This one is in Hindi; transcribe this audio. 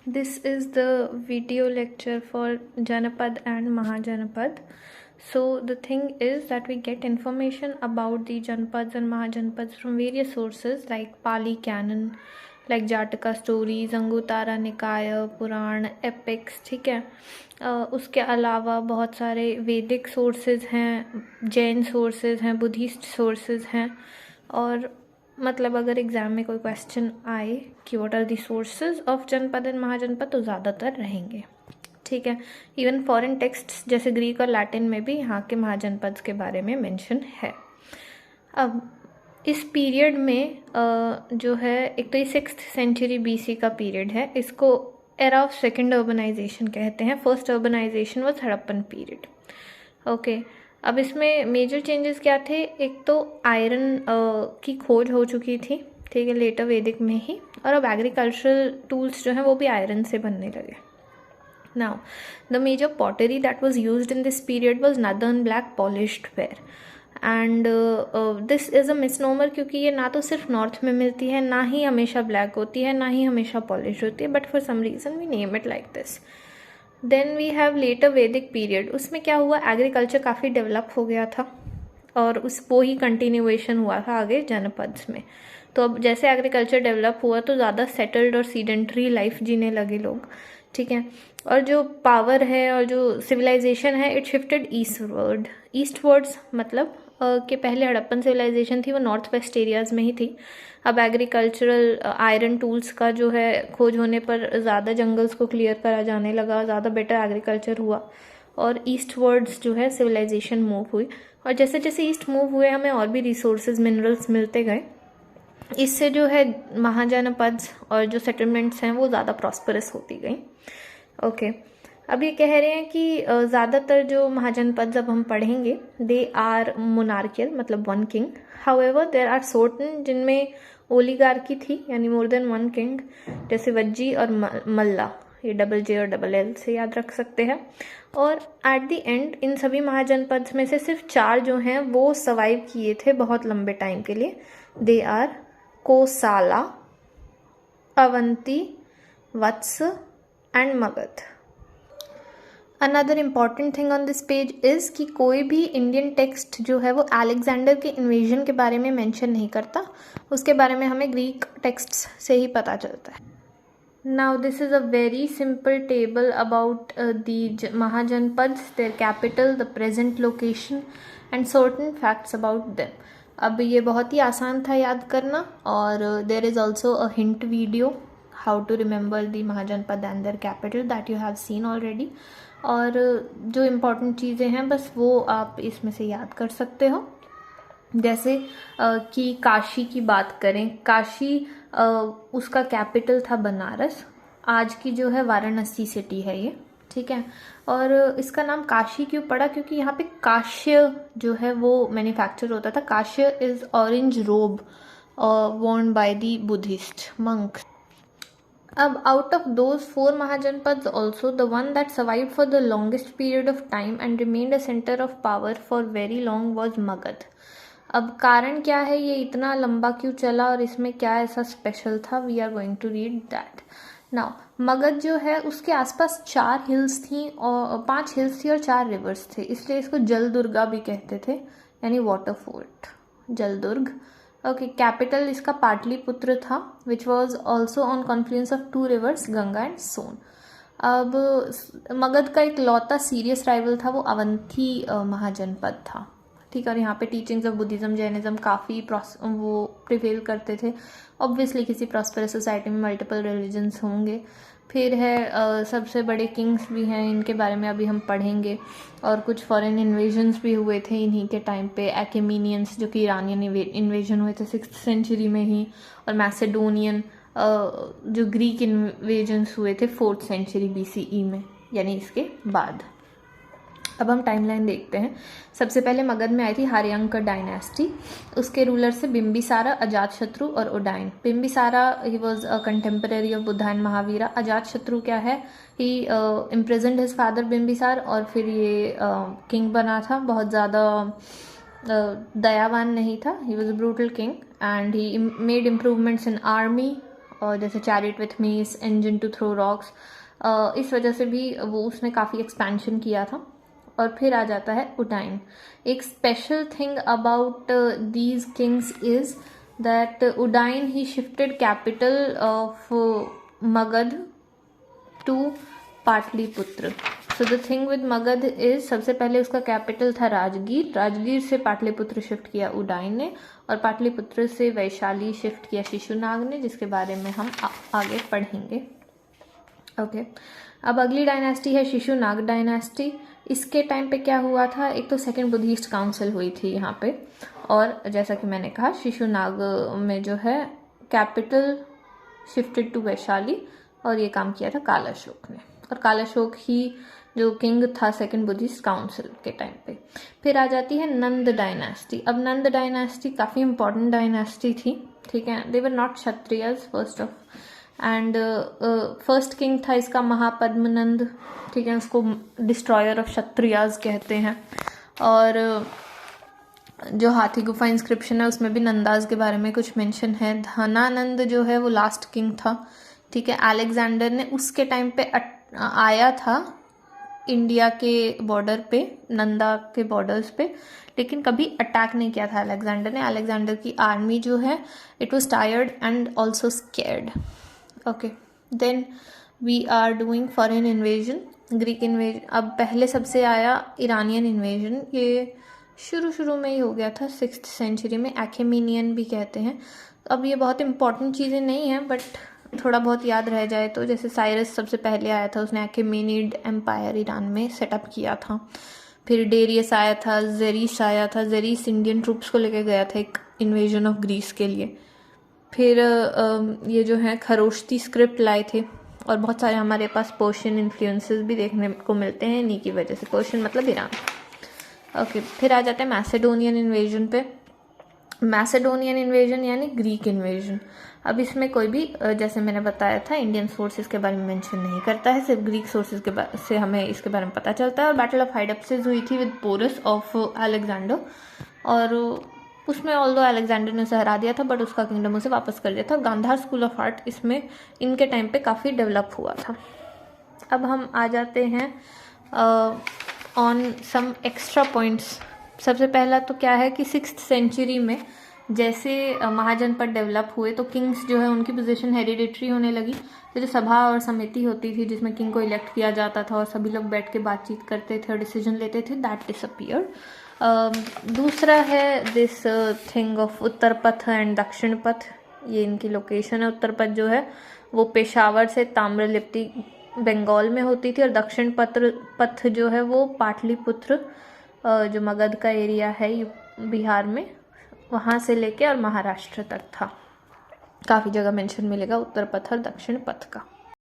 This is the video lecture for Janapad and Mahajanapad. So the thing is that we get information about the Janapads and Mahajanapads from various sources like Pali Canon, like Jataka stories, अंगुतारा निकाय, पुराण, एपिक्स, ठीक है। उसके अलावा बहुत सारे वैदिक सोर्सेज हैं, जैन सोर्सेज हैं, बुद्धिस्ट सोर्सेज हैं। और मतलब अगर एग्ज़ाम में कोई क्वेश्चन आए कि what are the sources of Janapada and Mahajanapada, तो ज़्यादातर रहेंगे, ठीक है। इवन फॉरेन टेक्स्ट्स जैसे ग्रीक और लैटिन में भी यहाँ के महाजनपद के बारे में मेंशन है। अब इस पीरियड में जो है, एक तो ये 6th सेंचुरी BC का पीरियड है, इसको एरा ऑफ सेकेंड अर्बनाइजेशन कहते हैं। First urbanization was Harappan period, okay. अब इसमें मेजर चेंजेस क्या थे? एक तो आयरन की खोज हो चुकी थी, ठीक है, लेटर वैदिक में ही। और अब एग्रीकल्चरल टूल्स जो हैं वो भी आयरन से बनने लगे। Now the major pottery that was used in this period was northern black polished ware, and this is a misnomer, क्योंकि ये ना तो सिर्फ नॉर्थ में मिलती है, ना ही हमेशा ब्लैक होती है, ना ही हमेशा पॉलिश होती है, but for some reason we name it like this. Then we have later Vedic period. उसमें क्या हुआ, एग्रीकल्चर काफ़ी डेवलप हो गया था और वो ही कंटिन्यूएशन हुआ था आगे जनपद्स में। तो अब जैसे एग्रीकल्चर डेवलप हुआ तो ज़्यादा सेटल्ड और सीडेंट्री लाइफ जीने लगे लोग, ठीक है। और जो पावर है और जो सिविलाइजेशन है, इट शिफ्टेड ईस्टवर्ड्स, मतलब कि पहले हड़प्पन सिविलाइजेशन थी वो नॉर्थ वेस्ट एरियाज़ में ही थी। अब एग्रीकल्चरल आयरन टूल्स का जो है खोज होने पर ज़्यादा जंगल्स को क्लियर करा जाने लगा, ज़्यादा बेटर एग्रीकल्चर हुआ और ईस्टवर्ड्स जो है सिविलाइजेशन मूव हुई। और जैसे जैसे ईस्ट मूव हुए हमें और भी रिसोर्सेज, मिनरल्स मिलते गए। इससे जो है महाजनपद्स और जो सेटलमेंट्स हैं वो ज़्यादा प्रॉस्परस होती गई, ओके। अब ये कह रहे हैं कि ज़्यादातर जो महाजनपद अब हम पढ़ेंगे दे आर मोनार्कियल, मतलब one king. However there are certain जिनमें ओलिगार्की थी, यानी मोर देन वन किंग, जैसे वज्जी और मल्ला, ये डबल J और डबल L से याद रख सकते हैं। और एट द एंड इन सभी महाजनपद में से सिर्फ 4 जो हैं वो सर्वाइव किए थे बहुत लंबे टाइम के लिए। They are Kosala, Avanti, Vatsa and Magadha. Another important thing on this page is कि कोई भी इंडियन टेक्स्ट जो है वो अलेक्जेंडर के इन्वेजन के बारे में मेंशन नहीं करता, उसके बारे में हमें ग्रीक टेक्स्ट्स से ही पता चलता है। Now this is a very simple table about the Mahajanapadas, their capital, the present location and certain facts about them. अब ये बहुत ही आसान था याद करना, और there is also a hint video how to remember the Mahajanapada and their capital that you have seen already. और जो इम्पोर्टेंट चीज़ें हैं बस वो आप इसमें से याद कर सकते हो। जैसे कि काशी की बात करें, काशी उसका कैपिटल था बनारस, आज की जो है वाराणसी सिटी है ये, ठीक है। और इसका नाम काशी क्यों पड़ा? क्योंकि यहाँ पे काश्य जो है वो मैन्युफैक्चर होता था। काश्य इज ऑरेंज रोब worn by the Buddhist monks. अब out of those 4 Mahajanpads also, the one that survived for the longest period of time and remained a center of power for very long was Magad. अब कारण क्या है, ये इतना लंबा क्यों चला और इसमें क्या ऐसा स्पेशल था? We are going to read that now. Magadha जो है उसके आसपास 4 हिल्स थी और 5 हिल्स थी और 4 रिवर्स थे, इसलिए इसको जलदुर्गा भी कहते थे, यानी वाटर फोर्ट, जलदुर्ग, ओके। कैपिटल इसका पाटलिपुत्र था, which was also on confluence of 2 rivers, Ganga and Son. अब मगध का एक लौता सीरियस राइवल था वो अवंती महाजनपद था, ठीक है। और यहाँ पे टीचिंग्स ऑफ बुद्धिज्म, जैनिज्म काफ़ी वो प्रिवेल करते थे। ऑब्वियसली किसी प्रॉस्परस सोसाइटी में मल्टीपल रिलीजन्स होंगे। फिर है सबसे बड़े किंग्स भी हैं, इनके बारे में अभी हम पढ़ेंगे। और कुछ फॉरेन इन्वेजन्स भी हुए थे इन्हीं के टाइम पे। एक्मेनियंस जो कि ईरानियन इन्वेजन हुए थे 6th सेंचुरी में ही, और मैसेडोनियन जो ग्रीक इन्वेजन्स हुए थे 4th सेंचुरी BCE में, यानी इसके बाद। अब हम टाइमलाइन देखते हैं। सबसे पहले मगध में आई थी हार्यंक डायनेस्टी, उसके रूलर से बिंबिसारा, अजातशत्रु और Udayin. Bimbisara he was a contemporary of Buddha and Mahavira. Ajatashatru क्या है, he imprisoned his father Bimbisara, और फिर ये किंग बना था, बहुत ज़्यादा दयावान नहीं था, ही was a brutal king and he made improvements in army और जैसे चैरिट विथ मीस, इंजन टू थ्रो रॉक्स, इस वजह से भी वो उसने काफ़ी एक्सपेंशन किया था। और फिर आ जाता है उडाइन। एक special thing about these kings is that Udayin he shifted capital of Magadh to Pataliputra. So the thing with Magadh is, सबसे पहले उसका कैपिटल था राजगीर, राजगीर से पाटलिपुत्र शिफ्ट किया उडाइन ने, और पाटलिपुत्र से वैशाली शिफ्ट किया शिशुनाग ने, जिसके बारे में हम आगे पढ़ेंगे। ओके, अब अगली डायनेस्टी है शिशुनाग डायनेस्टी। इसके टाइम पे क्या हुआ था, एक तो सेकेंड बुद्धिस्ट काउंसिल हुई थी यहाँ पे, और जैसा कि मैंने कहा शिशुनाग में जो है कैपिटल शिफ्टेड टू वैशाली, और ये काम किया था कालाशोक ने, और कालाशोक ही जो किंग था सेकेंड बुद्धिस्ट काउंसिल के टाइम पे। फिर आ जाती है नंद डायनेस्टी। अब नंद डायनेस्टी काफ़ी इंपॉर्टेंट डायनेस्टी थी, ठीक है। They were not Kshatriyas first of, and first king था इसका महापद्मनंद, ठीक है, उसको डिस्ट्रॉयर ऑफ क्षत्रियाज कहते हैं। और जो हाथी गुफा इंस्क्रिप्शन है उसमें भी नंदाज के बारे में कुछ मेंशन है। धनानंद जो है वो लास्ट किंग था, ठीक है। अलेक्जेंडर ने उसके टाइम पे आया था इंडिया के बॉर्डर पे, नंदा के बॉर्डर्स पे, लेकिन कभी अटैक नहीं किया था अलेक्जेंडर ने। अलेक्जेंडर की आर्मी जो है it was tired and also scared. Okay, then we are doing foreign invasion, Greek invasion. अब पहले सबसे आया ईरानियन इन्वेजन, ये शुरू में ही हो गया था 6th सेंचुरी में, एखेमेनियन भी कहते हैं। अब ये बहुत इंपॉर्टेंट चीज़ें नहीं हैं, बट थोड़ा बहुत याद रह जाए तो, जैसे साइरस सबसे पहले आया था, उसने एखेमेनिड एम्पायर ईरान में सेटअप किया था। फिर डेरियस आया था, जेरिस आया था, जेरिस इंडियन ट्रूप्स को लेकर गया था एक इन्वेजन ऑफ ग्रीस के लिए। फिर ये जो है खरोश्ती स्क्रिप्ट लाए थे, और बहुत सारे हमारे पास पर्शियन इन्फ्लुएंसेस भी देखने को मिलते हैं इन्हीं की वजह से। पर्शियन मतलब ईरान। ओके, फिर आ जाते हैं मैसेडोनियन इन्वेजन पे। मैसेडोनियन इन्वेजन यानी ग्रीक इन्वेजन। अब इसमें कोई भी, जैसे मैंने बताया था, इंडियन सोर्सेज के बारे में मेंशन नहीं करता है, सिर्फ ग्रीक सोर्सेज के से हमें इसके बारे में पता चलता है। और बैटल ऑफ हाइडप्सिस हुई थी विद पोरस ऑफ अलेक्जेंडर, और उसमें ऑल्दो अलेक्जेंडर ने उसे हरा दिया था, बट उसका किंगडम उसे वापस कर दिया था। गांधार स्कूल ऑफ आर्ट इसमें इनके टाइम पे काफ़ी डेवलप हुआ था। अब हम आ जाते हैं ऑन सम एक्स्ट्रा पॉइंट्स। सबसे पहला तो क्या है कि 6th सेंचुरी में जैसे महाजनपद डेवलप हुए तो किंग्स जो है उनकी पोजीशन हेरिडिटरी होने लगी। तो जो सभा और समिति होती थी जिसमें किंग को इलेक्ट किया जाता था और सभी लोग बैठ के बातचीत करते थे और डिसीजन लेते थे, दैट डिसअपीयर। दूसरा है दिस थिंग ऑफ उत्तर पथ एंड दक्षिण पथ, ये इनकी लोकेशन है। उत्तर पथ जो है वो पेशावर से ताम्रलिप्ति बंगाल में होती थी, और दक्षिण पथ जो है वो पाटलिपुत्र जो मगध का एरिया है बिहार में, वहाँ से लेके और महाराष्ट्र तक था। काफ़ी जगह मेंशन मिलेगा उत्तर पथ और दक्षिण पथ का।